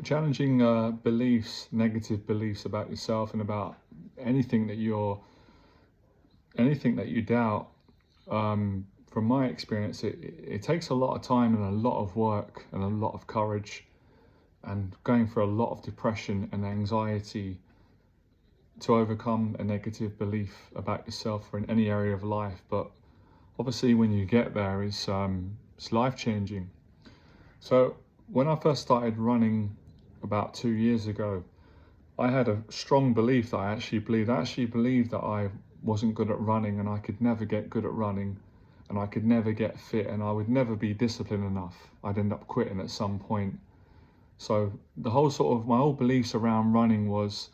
challenging beliefs, negative beliefs about yourself and about anything that you doubt. From my experience, it takes a lot of time and a lot of work and a lot of courage and going through a lot of depression and anxiety to overcome a negative belief about yourself or in any area of life. But obviously, when you get there, it's life changing. So when I first started running about 2 years ago, I had a strong belief that I actually believed that I wasn't good at running and I could never get good at running and I could never get fit and I would never be disciplined enough. I'd end up quitting at some point. So the whole my old beliefs around running was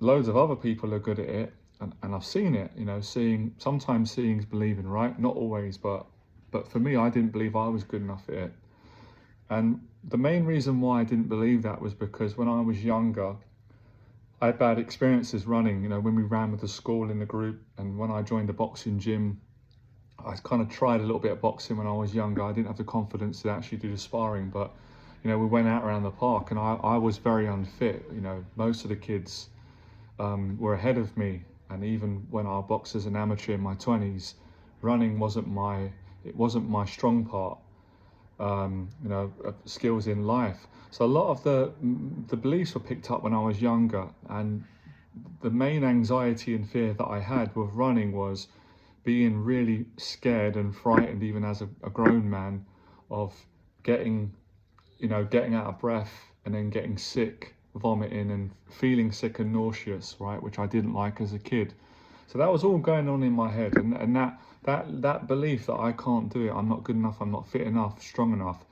loads of other people are good at it, and I've seen it, sometimes seeing is believing, right? Not always, but for me, I didn't believe I was good enough at it. And the main reason why I didn't believe that was because when I was younger, I had bad experiences running, when we ran with the school in the group, and when I joined the boxing gym, I kind of tried a little bit of boxing when I was younger. I didn't have the confidence to actually do the sparring, but we went out around the park and I was very unfit. Most of the kids were ahead of me, and even when I boxed as an amateur in my 20s, running wasn't my strong part. Skills in life. So a lot of the beliefs were picked up when I was younger, and the main anxiety and fear that I had with running was being really scared and frightened, even as a grown man, of getting out of breath and then getting sick, vomiting and feeling sick and nauseous, right, which I didn't like as a kid. So that was all going on in my head, and that belief that I can't do it, I'm not good enough, I'm not fit enough, strong enough,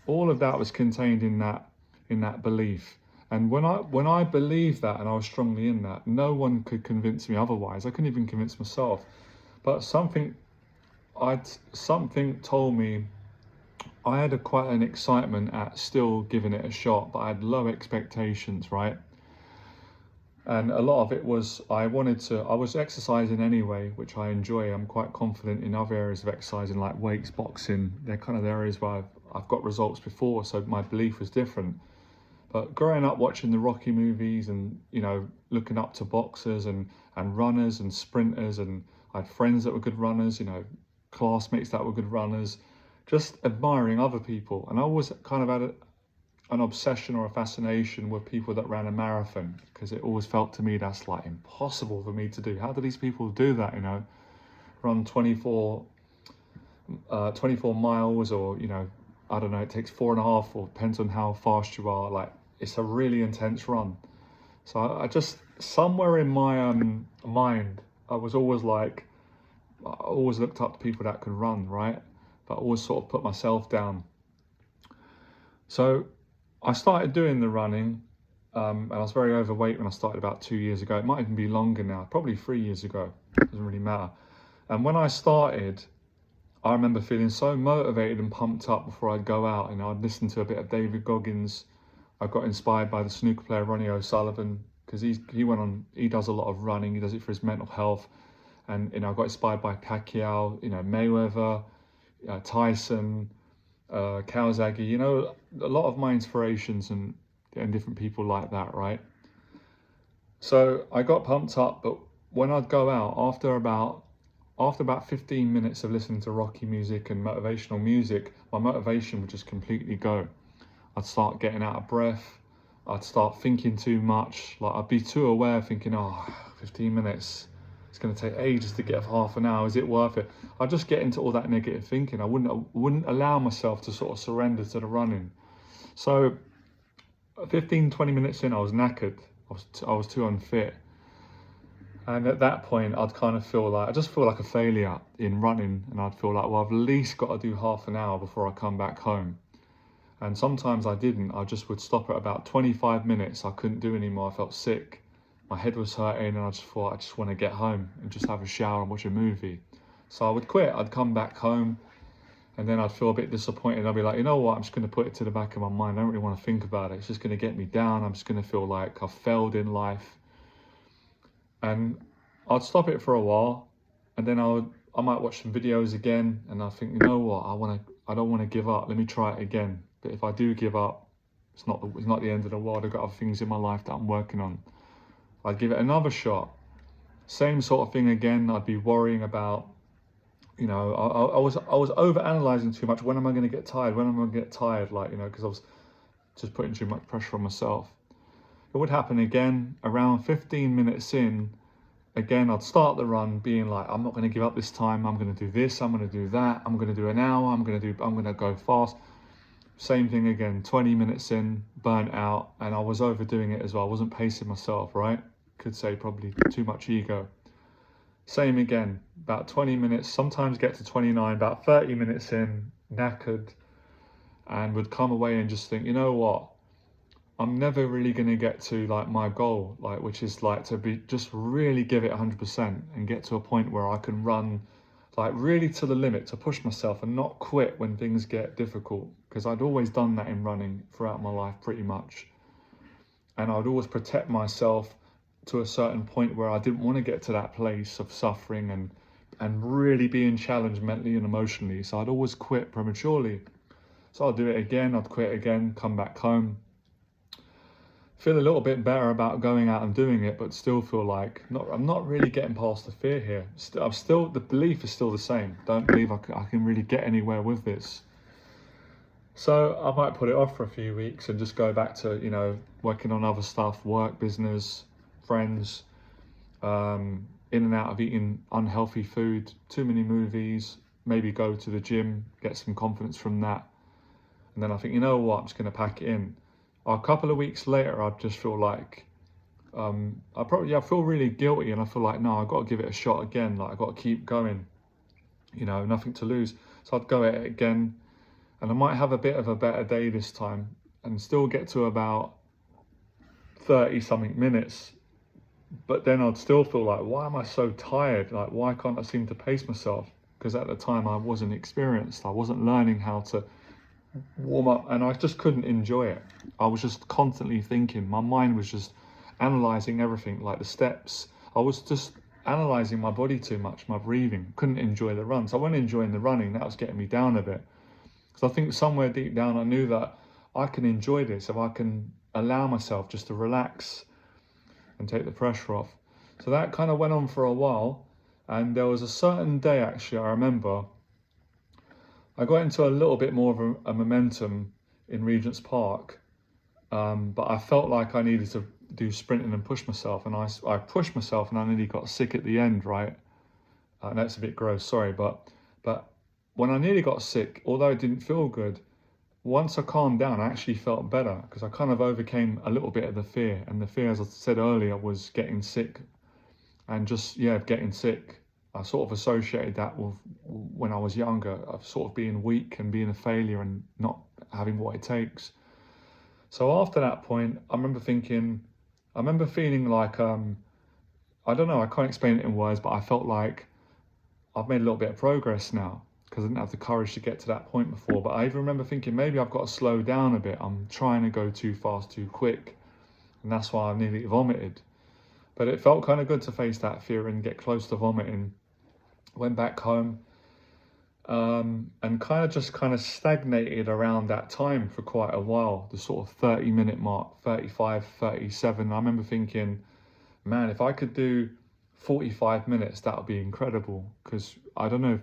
all of that was contained in that belief. And when I believed that and I was strongly in that, no one could convince me otherwise. I couldn't even convince myself. But something told me I had quite an excitement at still giving it a shot, but I had low expectations, right? And a lot of it was I was exercising anyway, which I enjoy. I'm quite confident in other areas of exercising like weights, boxing. They're kind of the areas where I've got results before, so my belief was different. But growing up watching the Rocky movies and, looking up to boxers and runners and sprinters, and I had friends that were good runners, classmates that were good runners, just admiring other people. And I always kind of had an obsession or a fascination with people that ran a marathon, because it always felt to me that's like impossible for me to do. How do these people do that, run 24 miles, or I don't know, it takes 4.5, or depends on how fast you are. Like, it's a really intense run. So I just, somewhere in my mind, I was always like, I always looked up to people that could run, right? But I always sort of put myself down. So I started doing the running, and I was very overweight when I started about 2 years ago. It might even be longer now, probably 3 years ago. It doesn't really matter. And when I started, I remember feeling so motivated and pumped up before I'd go out. I'd listen to a bit of David Goggins. I got inspired by the snooker player Ronnie O'Sullivan, because he does a lot of running. He does it for his mental health. And I got inspired by Pacquiao, Mayweather, Tyson, Kawasaki, a lot of my inspirations and different people like that, right? So I got pumped up, but when I'd go out, after about 15 minutes of listening to Rocky music and motivational music, my motivation would just completely go. I'd start getting out of breath. I'd start thinking too much. Like, I'd be too aware, thinking, 15 minutes. It's going to take ages to get half an hour. Is it worth it? I'd just get into all that negative thinking. I wouldn't allow myself to sort of surrender to the running. So 15, 20 minutes in, I was knackered. I was too unfit. And at that point, I'd kind of feel like a failure in running. And I'd feel like, well, I've at least got to do half an hour before I come back home. And sometimes I didn't. I just would stop at about 25 minutes. I couldn't do anymore. I felt sick. My head was hurting, and I just thought, I just want to get home and just have a shower and watch a movie. So I would quit. I'd come back home, and then I'd feel a bit disappointed. I'd be like, you know what? I'm just going to put it to the back of my mind. I don't really want to think about it. It's just going to get me down. I'm just going to feel like I've failed in life. And I'd stop it for a while, and then I might watch some videos again, and I think, you know what? I don't want to give up. Let me try it again. But if I do give up, It's not the end of the world. I've got other things in my life that I'm working on. I'd give it another shot. Same sort of thing again. I'd be worrying about, I was over analyzing too much. When am I going to get tired? When am I going to get tired? Because I was just putting too much pressure on myself. It would happen again around 15 minutes in. Again, I'd start the run being like, I'm not going to give up this time. I'm going to do this. I'm going to do that. I'm going to do an hour. I'm going to go fast. Same thing again, 20 minutes in, burnt out, and I was overdoing it as well. I wasn't pacing myself, right? Could say probably too much ego. Same again, about 20 minutes, sometimes get to 29, about 30 minutes in, knackered, and would come away and just think, you know what? I'm never really going to get to like my goal, which is to be just really give it 100% and get to a point where I can run really to the limit, to push myself and not quit when things get difficult, because I'd always done that in running throughout my life pretty much. And I'd always protect myself to a certain point where I didn't want to get to that place of suffering and really being challenged mentally and emotionally. So I'd always quit prematurely. So I'd do it again, I'd quit again, come back home, feel a little bit better about going out and doing it, but still feel like I'm not really getting past the fear here. The belief is still the same. Don't believe I can really get anywhere with this. So I might put it off for a few weeks and just go back to, working on other stuff, work, business, friends, in and out of eating unhealthy food, too many movies, maybe go to the gym, get some confidence from that. And then I think, you know what, I'm just going to pack it in. A couple of weeks later, I'd just feel like, I feel really guilty, and I feel like, no, I've got to give it a shot again. I've got to keep going, nothing to lose. So I'd go at it again, and I might have a bit of a better day this time and still get to about 30 something minutes. But then I'd still feel like, why am I so tired? Why can't I seem to pace myself? Because at the time I wasn't experienced. I wasn't learning how to warm up, and I just couldn't enjoy it. I was just constantly thinking. My mind was just analyzing everything, like the steps. I was just analyzing my body too much, my breathing. Couldn't enjoy the run. So I wasn't enjoying the running. That was getting me down a bit. Because I think somewhere deep down I knew that I can enjoy this if I can allow myself just to relax and take the pressure off. So that kind of went on for a while, and there was a certain day, actually, I remember I got into a little bit more of a momentum in Regent's Park, but I felt like I needed to do sprinting and push myself, and I pushed myself, and I nearly got sick at the end, right? I know it's a bit gross, sorry, but when I nearly got sick, although it didn't feel good, once I calmed down, I actually felt better, because I kind of overcame a little bit of the fear. And the fear, as I said earlier, was getting sick. And just, getting sick, I sort of associated that with when I was younger, of sort of being weak and being a failure and not having what it takes. So after that point, I remember feeling like, I don't know, I can't explain it in words, but I felt like I've made a little bit of progress now, because I didn't have the courage to get to that point before. But I even remember thinking, maybe I've got to slow down a bit. I'm trying to go too fast, too quick. And that's why I nearly vomited. But it felt kind of good to face that fear and get close to vomiting. Went back home, and kind of stagnated around that time for quite a while, the sort of 30-minute mark, 35, 37. I remember thinking, man, if I could do 45 minutes, that would be incredible. Because I don't know,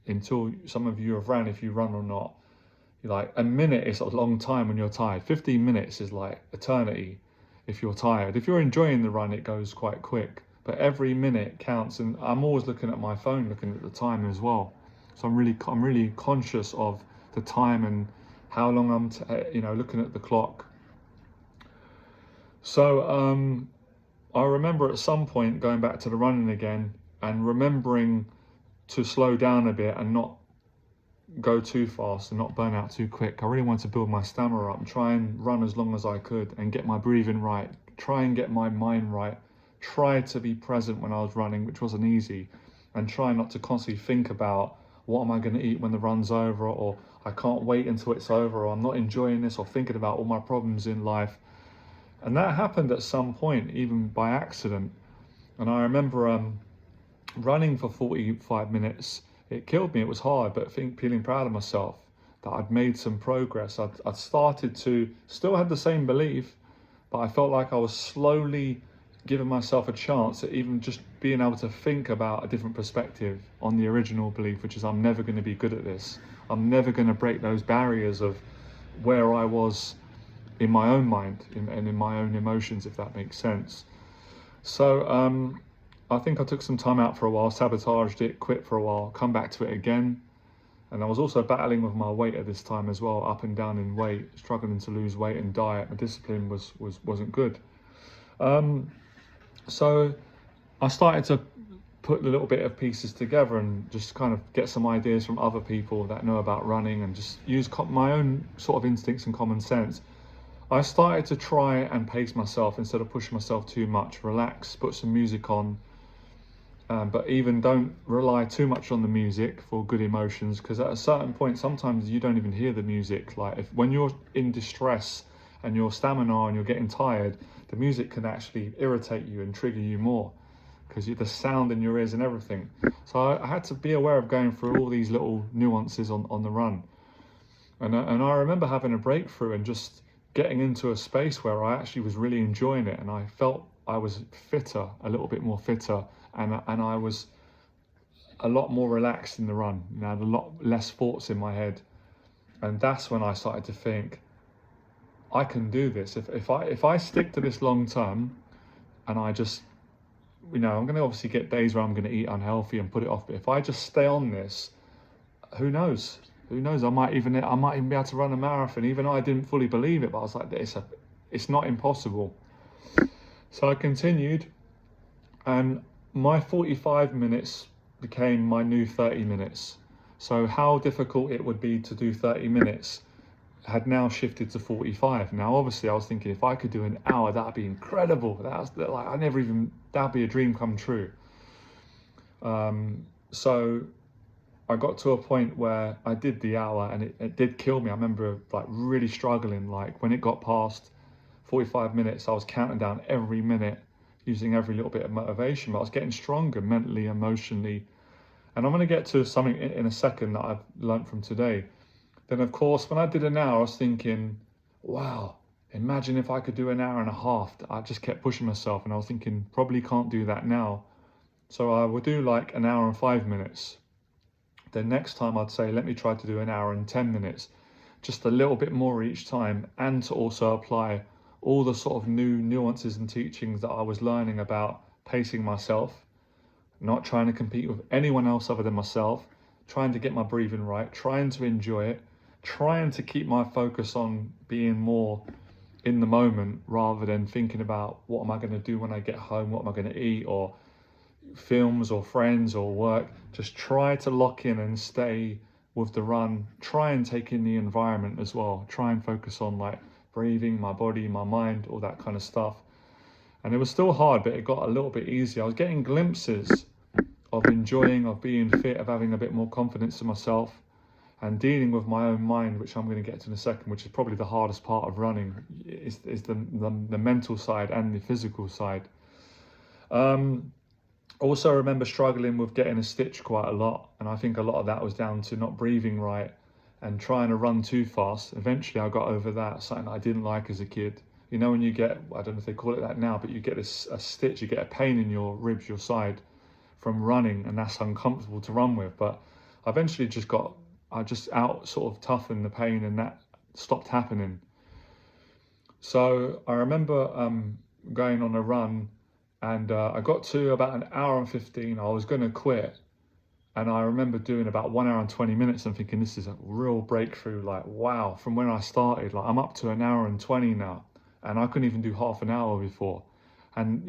until some of you have ran, if you run or not, a minute is a long time when you're tired. 15 minutes is like eternity if you're tired. If you're enjoying the run, it goes quite quick. But every minute counts, and I'm always looking at my phone, looking at the time as well. So I'm really conscious of the time and how long I'm, looking at the clock. So I remember at some point going back to the running again and remembering to slow down a bit and not go too fast and not burn out too quick. I really wanted to build my stamina up and try and run as long as I could and get my breathing right, try and get my mind right, try to be present when I was running, which wasn't easy, and try not to constantly think about what am I going to eat when the run's over, or I can't wait until it's over, or I'm not enjoying this, or thinking about all my problems in life. And that happened at some point, even by accident. And I remember running for 45 minutes. It killed me, it was hard, but feeling proud of myself. that I'd made some progress. I'd started to, still had the same belief, but I felt like I was slowly giving myself a chance at even just being able to think about a different perspective on the original belief, which is I'm never going to be good at this. I'm never going to break those barriers of where I was in my own mind and in my own emotions, if that makes sense. So I think I took some time out for a while, sabotaged it, quit for a while, come back to it again. And I was also battling with my weight at this time as well, up and down in weight, struggling to lose weight and diet. My discipline wasn't good. So I started to put a little bit of pieces together and just kind of get some ideas from other people that know about running and just use my own sort of instincts and common sense. I started to try and pace myself instead of pushing myself too much, relax, put some music on, but even don't rely too much on the music for good emotions, because at a certain point, sometimes you don't even hear the music. Like when you're in distress and your stamina and you're getting tired, the music can actually irritate you and trigger you more because the sound in your ears and everything. So I had to be aware of going through all these little nuances on the run. And I remember having a breakthrough and just getting into a space where I actually was really enjoying it, and I felt I was fitter, a little bit more fitter, and I was a lot more relaxed in the run. I had a lot less thoughts in my head, and that's when I started to think, I can do this. If I stick to this long term, and I just, I'm going to obviously get days where I'm going to eat unhealthy and put it off, but if I just stay on this, who knows? Who knows? I might even be able to run a marathon, even though I didn't fully believe it. But I was like, it's not impossible. So I continued, and my 45 minutes became my new 30 minutes. So how difficult it would be to do 30 minutes had now shifted to 45. Now, obviously, I was thinking if I could do an hour, that'd be incredible. That'd be a dream come true. So I got to a point where I did the hour, and it did kill me. I remember like really struggling. Like when it got past 45 minutes, I was counting down every minute, using every little bit of motivation, but I was getting stronger mentally, emotionally. And I'm going to get to something in a second that I've learned from today. Then, of course, when I did an hour, I was thinking, wow, imagine if I could do an hour and a half. I just kept pushing myself, and I was thinking, probably can't do that now. So I would do like an hour and 5 minutes. Then next time I'd say, let me try to do an hour and 10 minutes, just a little bit more each time, and to also apply all the sort of new nuances and teachings that I was learning about pacing myself, not trying to compete with anyone else other than myself, trying to get my breathing right, trying to enjoy it, trying to keep my focus on being more in the moment rather than thinking about what am I going to do when I get home, what am I going to eat, or films or friends or work. Just try to lock in and stay with the run. Try and take in the environment as well. Try and focus on like breathing, my body, my mind, all that kind of stuff. And it was still hard, but it got a little bit easier. I was getting glimpses of enjoying, of being fit, of having a bit more confidence in myself, and dealing with my own mind, which I'm going to get to in a second, which is probably the hardest part of running, is the mental side and the physical side. Also, I remember struggling with getting a stitch quite a lot, and I think a lot of that was down to not breathing right and trying to run too fast. Eventually, I got over that, something I didn't like as a kid. When you get, I don't know if they call it that now, but you get a stitch, you get a pain in your ribs, your side, from running, and that's uncomfortable to run with. But I eventually I just out sort of toughened the pain, and that stopped happening. So I remember going on a run, and I got to about an hour and 15. I was going to quit, and I remember doing about 1 hour and 20 minutes and thinking, this is a real breakthrough. Like, wow, from when I started, like I'm up to an hour and 20 now, and I couldn't even do half an hour before. And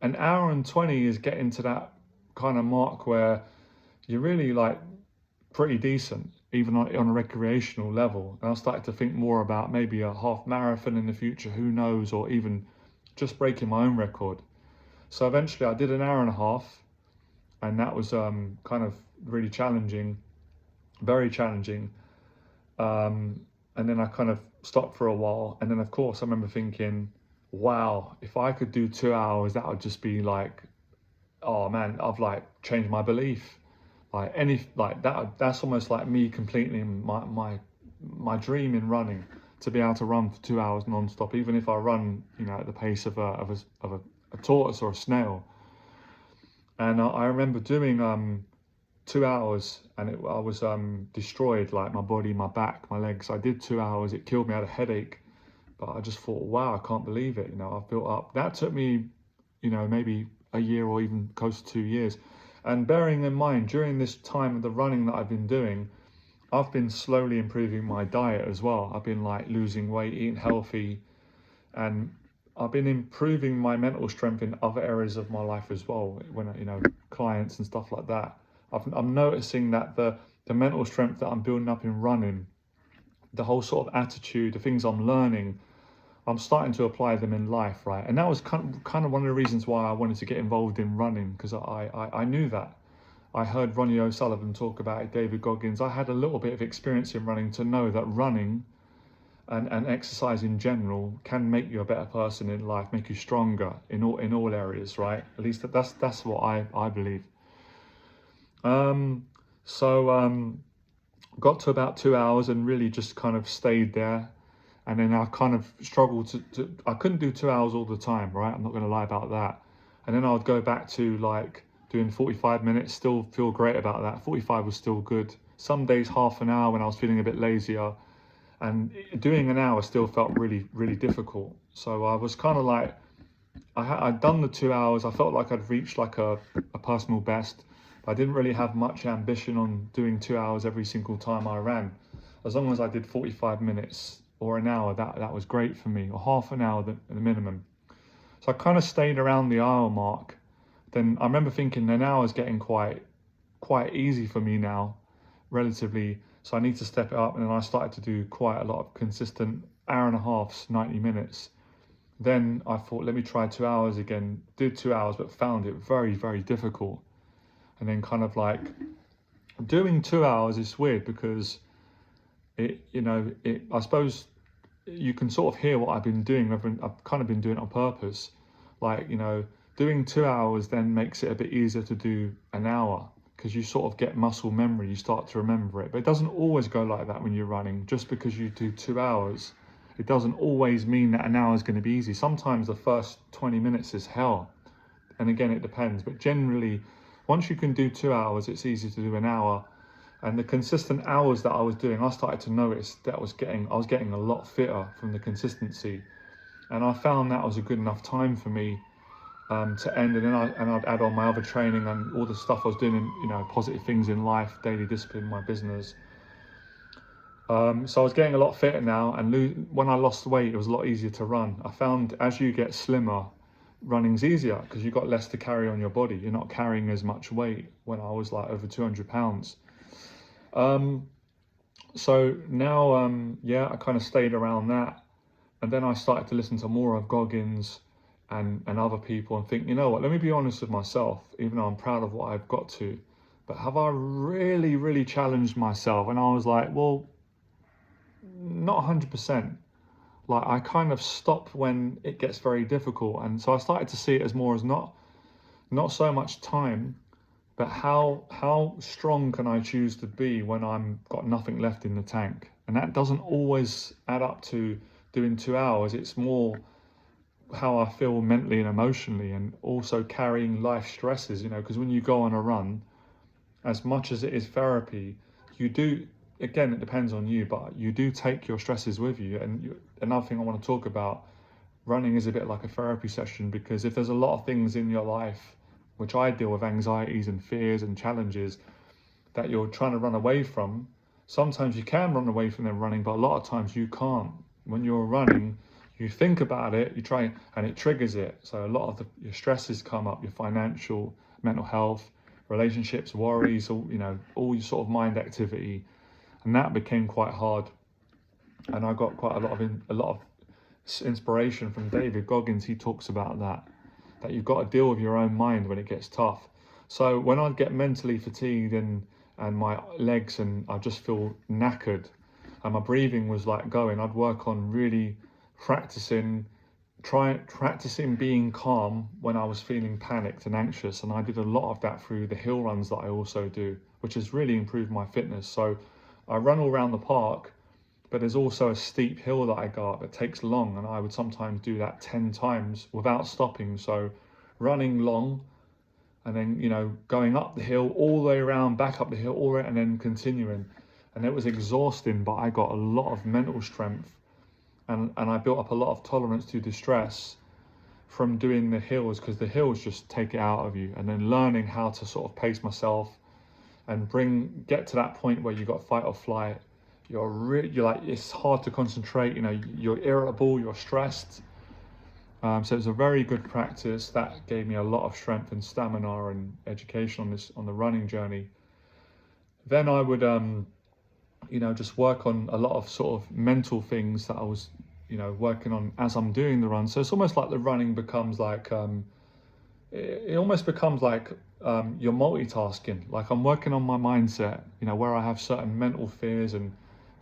an hour and 20 is getting to that kind of mark where you're really like pretty decent, even on a recreational level. And I started to think more about maybe a half marathon in the future, who knows, or even just breaking my own record. So eventually I did an hour and a half, and that was kind of really challenging, very challenging. And then I kind of stopped for a while. And then, of course, I remember thinking, wow, if I could do 2 hours, that would just be like, oh man, I've like changed my belief. That's almost like me completing my my dream in running, to be able to run for 2 hours non-stop, even if I run, at the pace of a tortoise or a snail. And I remember doing 2 hours, and I was destroyed, like my body, my back, my legs. I did 2 hours. It killed me. I had a headache, but I just thought, wow, I can't believe it. I've built up. That took me, maybe a year or even close to 2 years. And bearing in mind, during this time of the running that I've been doing, I've been slowly improving my diet as well. I've been like losing weight, eating healthy, and I've been improving my mental strength in other areas of my life as well. When clients and stuff like that, I'm noticing that the mental strength that I'm building up in running, the whole sort of attitude, the things I'm learning, I'm starting to apply them in life, right? And that was kind of one of the reasons why I wanted to get involved in running, because I knew that. I heard Ronnie O'Sullivan talk about it, David Goggins. I had a little bit of experience in running to know that running and exercise in general can make you a better person in life, make you stronger in all areas, right? At least that's what I believe. Got to about 2 hours and really just kind of stayed there. And then I kind of struggled I couldn't do 2 hours all the time, right? I'm not going to lie about that. And then I would go back to like doing 45 minutes, still feel great about that. 45 was still good. Some days half an hour when I was feeling a bit lazier, and doing an hour still felt really, really difficult. So I was kind of like, I'd done the 2 hours. I felt like I'd reached like a personal best. But I didn't really have much ambition on doing 2 hours every single time I ran. As long as I did 45 minutes or an hour, that was great for me, or half an hour at the minimum. So I kind of stayed around the hour mark. Then I remember thinking an hour is getting quite easy for me now, relatively. So I need to step it up. And then I started to do quite a lot of consistent hour and a half, 90 minutes. Then I thought, let me try 2 hours again. Did 2 hours, but found it very, very difficult. And then kind of like doing 2 hours is weird, because I suppose you can sort of hear what I've been doing. I've kind of been doing it on purpose. Like, doing 2 hours then makes it a bit easier to do an hour, because you sort of get muscle memory. You start to remember it. But it doesn't always go like that when you're running. Just because you do 2 hours, it doesn't always mean that an hour is going to be easy. Sometimes the first 20 minutes is hell. And again, it depends. But generally, once you can do 2 hours, it's easy to do an hour. And the consistent hours that I was doing, I started to notice that I was getting a lot fitter from the consistency. And I found that was a good enough time for me to end. And then I'd add on my other training and all the stuff I was doing, positive things in life, daily discipline, my business. So I was getting a lot fitter now. And when I lost weight, it was a lot easier to run. I found as you get slimmer, running's easier, because you've got less to carry on your body. You're not carrying as much weight. When I was like over 200 pounds. So now, I kind of stayed around that. And then I started to listen to more of Goggins and other people, and think, you know what, let me be honest with myself, even though I'm proud of what I've got to. But have I really, really challenged myself? And I was like, well, not 100%. Like, I kind of stop when it gets very difficult. And so I started to see it as more as not so much time, but how strong can I choose to be when I'm got nothing left in the tank? And that doesn't always add up to doing 2 hours. It's more how I feel mentally and emotionally, and also carrying life stresses, because when you go on a run, as much as it is therapy, you do, again, it depends on you, but you do take your stresses with you. And another thing I want to talk about, running is a bit like a therapy session, because if there's a lot of things in your life, which I deal with, anxieties and fears and challenges that you're trying to run away from, sometimes you can run away from them running, but a lot of times you can't. When you're running, you think about it, you try, and it triggers it. So a lot of your stresses come up, your financial, mental health, relationships, worries, all your sort of mind activity. And that became quite hard. And I got quite a lot of inspiration from David Goggins. He talks about that you've got to deal with your own mind when it gets tough. So when I'd get mentally fatigued and my legs, and I just feel knackered, and my breathing was like going, I'd work on really practicing being calm when I was feeling panicked and anxious. And I did a lot of that through the hill runs that I also do, which has really improved my fitness. So I run all around the park, but there's also a steep hill that I go up that takes long, and I would sometimes do that 10 times without stopping. So running long, and then, you know, going up the hill all the way around, back up the hill, all the way, and then continuing. And it was exhausting, but I got a lot of mental strength, and I built up a lot of tolerance to distress from doing the hills, because the hills just take it out of you. And then learning how to sort of pace myself and get to that point where you got fight or flight. You're like, it's hard to concentrate, you know, you're irritable, you're stressed. So it's a very good practice that gave me a lot of strength and stamina and education on the running journey. Then I would, you know, just work on a lot of sort of mental things that I was, you know, working on as I'm doing the run. So it's almost like the running becomes like, it almost becomes like you're multitasking. Like I'm working on my mindset, you know, where I have certain mental fears and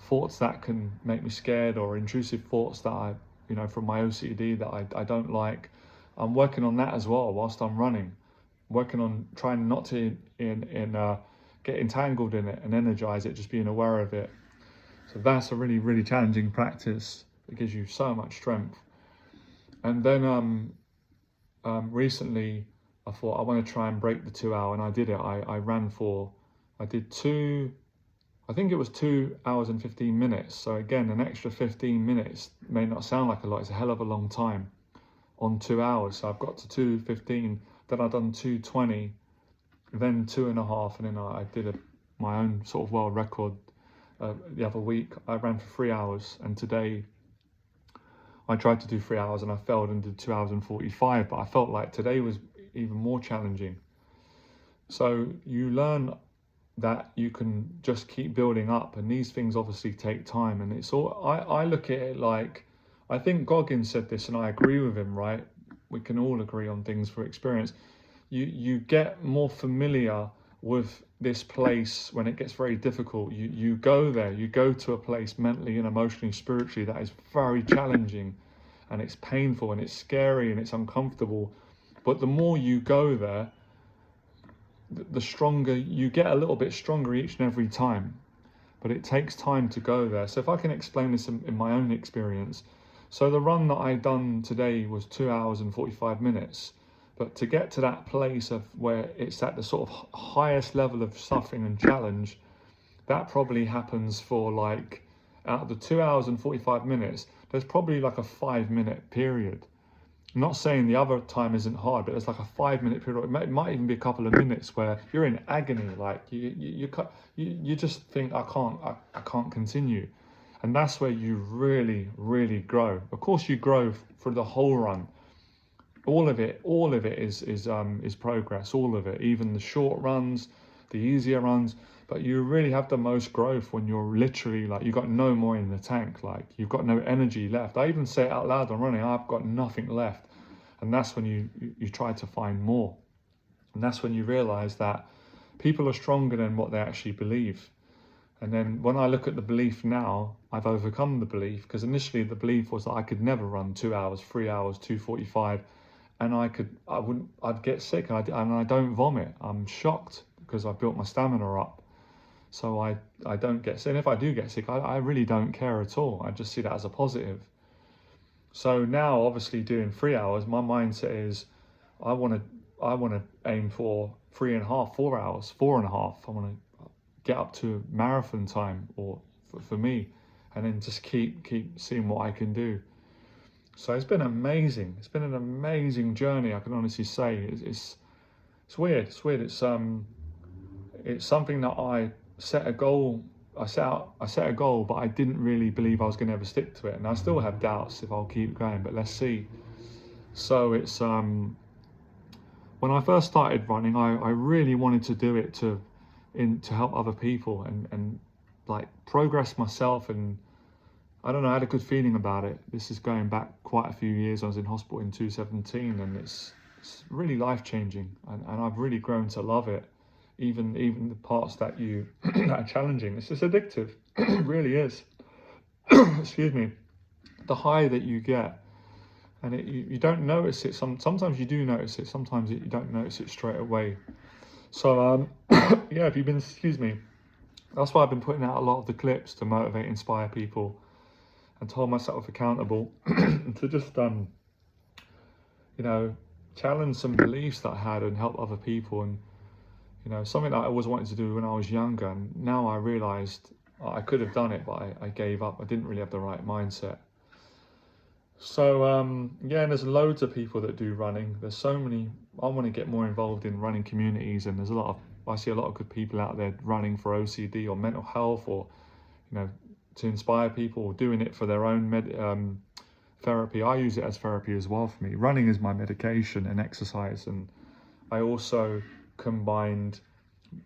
thoughts that can make me scared, or intrusive thoughts that I, you know, from my OCD that I don't like. I'm working on that as well whilst I'm running, working on trying not to get entangled in it and energize it, just being aware of it. So that's a really, really challenging practice. It gives you so much strength. And then recently I thought I want to try and break the 2 hour, and I did it. I did I think it was 2 hours and 15 minutes. So again, an extra 15 minutes may not sound like a lot. It's a hell of a long time on 2 hours. So I've got to 2:15, then I've done 2:20, then 2.5, and then I did my own sort of world record the other week. I ran for 3 hours, and today I tried to do 3 hours and I failed and did 2 hours and 45, but I felt like today was even more challenging. So you learn that you can just keep building up, and these things obviously take time. And it's all, I look at it like, I think Goggins said this and I agree with him, right? We can all agree on things for experience. You get more familiar with this place when it gets very difficult. You go there, you go to a place mentally and emotionally, spiritually, that is very challenging, and it's painful and it's scary and it's uncomfortable. But the more you go there, the stronger you get, a little bit stronger each and every time. But it takes time to go there. So if I can explain this in my own experience. So the run that I done today was 2 hours and 45 minutes. But to get to that place of where it's at the sort of highest level of suffering and challenge, that probably happens for like, out of the 2 hours and 45 minutes, there's probably like a 5-minute period. I'm not saying the other time isn't hard, but there's like a 5-minute period. It might even be a couple of minutes where you're in agony, like you just think I can't continue, and that's where you really, really grow. Of course, you grow for the whole run. All of it is progress. All of it, even the short runs, the easier runs. But you really have the most growth when you're literally like, you've got no more in the tank, like you've got no energy left. I even say it out loud on running, I've got nothing left. And that's when you try to find more. And that's when you realize that people are stronger than what they actually believe. And then when I look at the belief now, I've overcome the belief, because initially the belief was that I could never run 2 hours, 3 hours, 2:45, and I'd get sick, and I don't vomit. I'm shocked because I've built my stamina up. So I don't get sick. And if I do get sick, I really don't care at all. I just see that as a positive. So now, obviously, doing 3 hours, my mindset is I want to aim for 3.5, 4 hours, 4.5. I want to get up to marathon time, or for me, and then just keep seeing what I can do. So it's been amazing. It's been an amazing journey, I can honestly say. It's weird. It's weird. It's something that I set a goal. I set a goal, but I didn't really believe I was going to ever stick to it, and I still have doubts if I'll keep going. But let's see. So it's when I first started running, I really wanted to do it to help other people and like progress myself, and I don't know, I had a good feeling about it. This is going back quite a few years. I was in hospital in 2017, and it's really life-changing, and I've really grown to love it. Even the parts that that are challenging. It's just addictive. It really is. Excuse me. The high that you get, and you don't notice it. Sometimes you do notice it. Sometimes you don't notice it straight away. So yeah, if you've been, excuse me, That's why I've been putting out a lot of the clips to motivate, inspire people, and to hold myself accountable to just you know, challenge some beliefs that I had and help other people. And you know, something that I always wanted to do when I was younger, and now I realized I could have done it, but I gave up. I didn't really have the right mindset. So yeah, and there's loads of people that do running. There's so many. I want to get more involved in running communities, and there's a lot of, I see a lot of good people out there running for OCD or mental health, or you know, to inspire people, or doing it for their own therapy. I use it as therapy as well for me. Running is my medication and exercise, and I also combined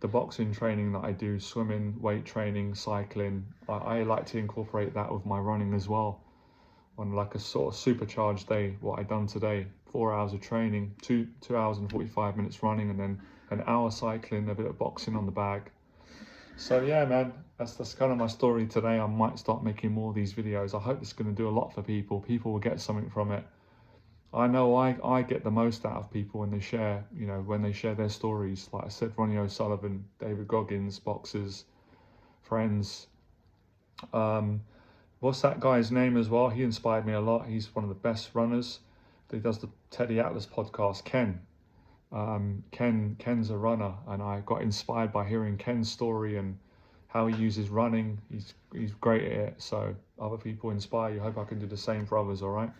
the boxing training that I do, swimming, weight training, cycling. I like to incorporate that with my running as well. On like a sort of supercharged day, what I done today, 4 hours of training, 2 hours and 45 minutes running, and then an hour cycling, a bit of boxing on the bag. So yeah, man, that's kind of my story today. I might start making more of these videos. I hope it's going to do a lot for people. People will get something from it. I know I get the most out of people when they share, you know, when they share their stories. Like I said, Ronnie O'Sullivan, David Goggins, boxers, friends. What's that guy's name as well? He inspired me a lot. He's one of the best runners. He does the Teddy Atlas podcast, Ken. Ken's a runner, and I got inspired by hearing Ken's story and how he uses running. He's great at it. So other people inspire you. Hope I can do the same for others, all right?